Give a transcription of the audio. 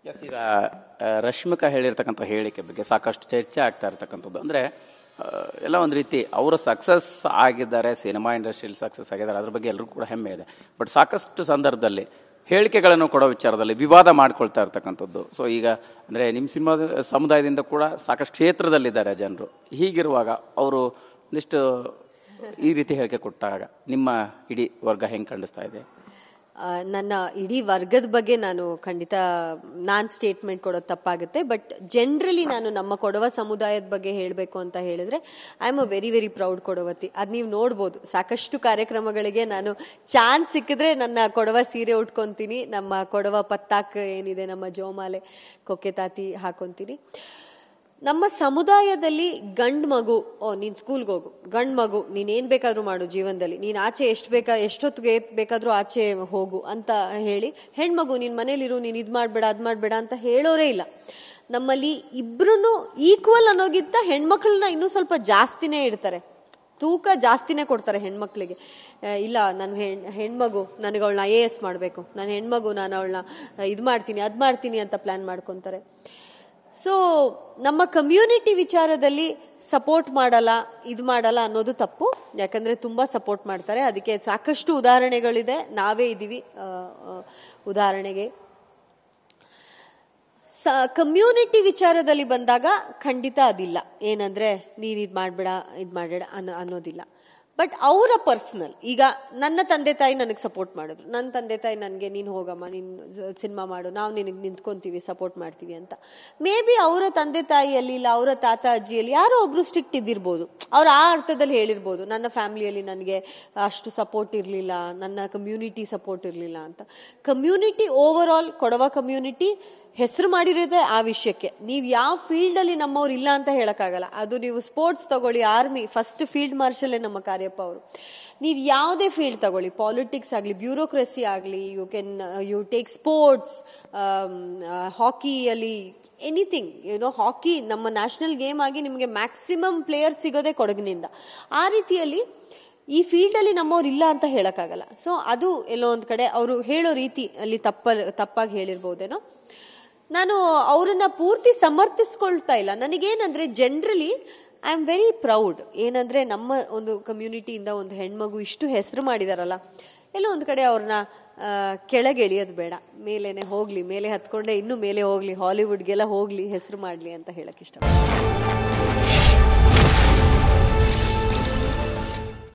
S, ಈಗ ರಶ್ಮಿಕಾ ಹೇಳಿರ್ತಕ್ಕಂಥ ಹೇಳಿಕೆ ಬಗ್ಗೆ ಸಾಕಷ್ಟು ಚರ್ಚೆ ಆಗ್ತಾ ಇರ್ತಕ್ಕಂಥದ್ದು. ಅಂದರೆ ಎಲ್ಲ ಒಂದು ರೀತಿ ಅವರು ಸಕ್ಸಸ್ ಆಗಿದ್ದಾರೆ, ಸಿನಿಮಾ ಇಂಡಸ್ಟ್ರಿಯಲ್ಲಿ ಸಕ್ಸಸ್ ಆಗಿದ್ದಾರೆ, ಅದ್ರ ಬಗ್ಗೆ ಎಲ್ಲರಿಗೂ ಕೂಡ ಹೆಮ್ಮೆ ಇದೆ. ಬಟ್ ಸಾಕಷ್ಟು ಸಂದರ್ಭದಲ್ಲಿ ಹೇಳಿಕೆಗಳನ್ನು ಕೊಡೋ ವಿಚಾರದಲ್ಲಿ ವಿವಾದ ಮಾಡ್ಕೊಳ್ತಾ ಇರ್ತಕ್ಕಂಥದ್ದು. ಸೊ ಈಗ ಅಂದರೆ ನಿಮ್ಮ ಸಮುದಾಯದಿಂದ ಕೂಡ ಸಾಕಷ್ಟು ಕ್ಷೇತ್ರದಲ್ಲಿದ್ದಾರೆ ಜನರು. ಹೀಗಿರುವಾಗ ಅವರು ಒಂದಿಷ್ಟು ಈ ರೀತಿ ಹೇಳಿಕೆ ಕೊಟ್ಟಾಗ ನಿಮ್ಮ ಇಡೀ ವರ್ಗ ಹೆಂಗೆ ಖಂಡಿಸ್ತಾ ಇದೆ? ನನ್ನ ಇಡೀ ವರ್ಗದ ಬಗ್ಗೆ ನಾನು ಸ್ಟೇಟ್ಮೆಂಟ್ ಕೊಡೋದು ತಪ್ಪಾಗುತ್ತೆ. ಬಟ್ ಜನರಲಿ ನಾನು ನಮ್ಮ ಕೊಡವ ಸಮುದಾಯದ ಬಗ್ಗೆ ಹೇಳಬೇಕು ಅಂತ ಹೇಳಿದ್ರೆ, I am a very very proud ಕೊಡವತಿ. ಅದು ನೀವು ನೋಡ್ಬೋದು, ಸಾಕಷ್ಟು ಕಾರ್ಯಕ್ರಮಗಳಿಗೆ ನಾನು ಚಾನ್ಸ್ ಸಿಕ್ಕಿದ್ರೆ ನನ್ನ ಕೊಡವ ಸೀರೆ ಉಟ್ಕೊತೀನಿ, ನಮ್ಮ ಕೊಡವ ಪತ್ತಾಕ್ ಏನಿದೆ, ನಮ್ಮ ಜೋಮಾಲೆ ಕೊಕ್ಕೆ ತಾತಿ ಹಾಕೊತೀನಿ. ನಮ್ಮ ಸಮುದಾಯದಲ್ಲಿ ಗಂಡು ಮಗು, ನೀನು ಸ್ಕೂಲ್ಗೆ ಹೋಗು, ಗಂಡು ಮಗು ನೀನೇನು ಬೇಕಾದರೂ ಮಾಡು ಜೀವನದಲ್ಲಿ, ನೀನು ಆಚೆ ಎಷ್ಟೊತ್ತಿಗೆ ಬೇಕಾದರೂ ಆಚೆ ಹೋಗು ಅಂತ ಹೇಳಿ, ಹೆಣ್ಮಗು ನೀನು ಮನೇಲಿರು, ನೀನು ಇದು ಮಾಡಬೇಡ ಅದು ಮಾಡಬೇಡ ಅಂತ ಹೇಳೋರೇ ಇಲ್ಲ. ನಮ್ಮಲ್ಲಿ ಇಬ್ರು ಈಕ್ವಲ್ ಅನ್ನೋಗಿಂತ ಹೆಣ್ಮಕ್ಳನ್ನ ಇನ್ನೂ ಸ್ವಲ್ಪ ಜಾಸ್ತಿನೇ ಇಡ್ತಾರೆ, ತೂಕ ಜಾಸ್ತಿನೇ ಕೊಡ್ತಾರೆ ಹೆಣ್ಮಕ್ಳಿಗೆ. ಇಲ್ಲ, ನಾನು ಹೆಣ್ಮಗು, ನನಗೆ ಅವಳನ್ನ IAS ಮಾಡಬೇಕು, ನಾನು ಹೆಣ್ಮಗು, ನಾನು ಅವಳನ್ನ ಇದು ಮಾಡ್ತೀನಿ ಅದು ಮಾಡ್ತೀನಿ ಅಂತ ಪ್ಲ್ಯಾನ್ ಮಾಡ್ಕೊತಾರೆ. ಸೊ ನಮ್ಮ ಕಮ್ಯುನಿಟಿ ವಿಚಾರದಲ್ಲಿ ಸಪೋರ್ಟ್ ಮಾಡಲ್ಲ, ಇದು ಮಾಡಲ್ಲ ಅನ್ನೋದು ತಪ್ಪು. ಯಾಕಂದರೆ ತುಂಬ ಸಪೋರ್ಟ್ ಮಾಡ್ತಾರೆ, ಅದಕ್ಕೆ ಸಾಕಷ್ಟು ಉದಾಹರಣೆಗಳಿದೆ, ನಾವೇ ಇದ್ದೀವಿ ಉದಾಹರಣೆಗೆ. ಕಮ್ಯುನಿಟಿ ವಿಚಾರದಲ್ಲಿ ಬಂದಾಗ ಖಂಡಿತ ಅದಿಲ್ಲ, ಏನಂದರೆ ನೀನು ಇದು ಮಾಡಬೇಡ ಇದು ಮಾಡಬೇಡ ಅನ್ನೋದಿಲ್ಲ. ಬಟ್ ಅವರ ಪರ್ಸ್ನಲ್, ಈಗ ನನ್ನ ತಂದೆ ತಾಯಿ ನನಗೆ ಸಪೋರ್ಟ್ ಮಾಡಿದ್ರು, ನನ್ನ ತಂದೆ ತಾಯಿ ನನಗೆ ನೀನು ಹೋಗಮ್ಮ, ನೀನು ಸಿನಿಮಾ ಮಾಡು, ನಾವು ನಿನಗೆ ನಿಂತ್ಕೊತೀವಿ, ಸಪೋರ್ಟ್ ಮಾಡ್ತೀವಿ ಅಂತ. ಮೇ ಬಿ ಅವರ ತಂದೆ ತಾಯಿಯಲ್ಲಿ ಇಲ್ಲ ಅವರ ತಾತ ಅಜ್ಜಿಯಲ್ಲಿ ಯಾರೋ ಒಬ್ರು ಸ್ಟ್ರಿಕ್ಟ್ ಇದ್ದಿರ್ಬೋದು, ಅವ್ರು ಆ ಅರ್ಥದಲ್ಲಿ ಹೇಳಿರ್ಬೋದು, ನನ್ನ ಫ್ಯಾಮಿಲಿಯಲ್ಲಿ ನನಗೆ ಅಷ್ಟು ಸಪೋರ್ಟ್ ಇರಲಿಲ್ಲ, ನನ್ನ ಕಮ್ಯುನಿಟಿ ಸಪೋರ್ಟ್ ಇರಲಿಲ್ಲ ಅಂತ. Community over all, Kodava community ಹೆಸರು ಮಾಡಿರೋದೇ ಆ ವಿಷಯಕ್ಕೆ. ನೀವು ಯಾವ ಫೀಲ್ಡಲ್ಲಿ ನಮ್ಮವ್ರು ಇಲ್ಲ ಅಂತ ಹೇಳೋಕ್ಕಾಗಲ್ಲ. ಅದು ನೀವು ಸ್ಪೋರ್ಟ್ಸ್ ತಗೊಳ್ಳಿ, ಆರ್ಮಿ ಫಸ್ಟ್ ಫೀಲ್ಡ್ ಮಾರ್ಷಲ್ಲೇ ನಮ್ಮ ಕಾರ್ಯಪ್ಪ ಅವರು. ನೀವು ಯಾವುದೇ ಫೀಲ್ಡ್ ತಗೊಳ್ಳಿ, ಪಾಲಿಟಿಕ್ಸ್ ಆಗಲಿ, ಬ್ಯೂರೋಕ್ರಸಿ ಆಗಲಿ, ಯು ಟೇಕ್ ಸ್ಪೋರ್ಟ್ಸ್, ಹಾಕಿಯಲ್ಲಿ ಎನಿಥಿಂಗ್, ಹಾಕಿ ನಮ್ಮ ನ್ಯಾಷನಲ್ ಗೇಮ್ ಆಗಿ ನಿಮಗೆ ಮ್ಯಾಕ್ಸಿಮಮ್ ಪ್ಲೇಯರ್ ಸಿಗೋದೇ ಕೊಡಗಿನಿಂದ. ಆ ರೀತಿಯಲ್ಲಿ ಈ ಫೀಲ್ಡಲ್ಲಿ ನಮ್ಮವ್ರು ಇಲ್ಲ ಅಂತ ಹೇಳೋಕ್ಕಾಗಲ್ಲ. ಸೊ ಅದು ಎಲ್ಲೋ ಒಂದು ಕಡೆ ಅವರು ಹೇಳೋ ರೀತಿ ಅಲ್ಲಿ ತಪ್ಪಾಗಿ ಹೇಳಿರ್ಬೋದೇನೋ. ನಾನು ಅವರನ್ನ ಪೂರ್ತಿ ಸಮರ್ಥಿಸ್ಕೊಳ್ತಾ ಇಲ್ಲ. ನನಗೇನಂದ್ರೆ generally I am very proud. ಏನಂದ್ರೆ ನಮ್ಮ ಒಂದು ಕಮ್ಯುನಿಟಿಯಿಂದ ಒಂದು ಹೆಣ್ಮಗು ಇಷ್ಟು ಹೆಸರು ಮಾಡಿದಾರಲ್ಲ, ಎಲ್ಲೋ ಒಂದು ಕಡೆ ಅವ್ರನ್ನ ಕೆಳಗೆ ಎಳಿಯೋದು ಬೇಡ, ಮೇಲೇನೆ ಹೋಗ್ಲಿ, ಮೇಲೆ ಹತ್ಕೊಂಡೆ ಇನ್ನೂ ಮೇಲೆ ಹೋಗ್ಲಿ, ಹಾಲಿವುಡ್ಗೆಲ್ಲ ಹೋಗ್ಲಿ, ಹೆಸರು ಮಾಡಲಿ ಅಂತ ಹೇಳಕ್ ಇಷ್ಟ.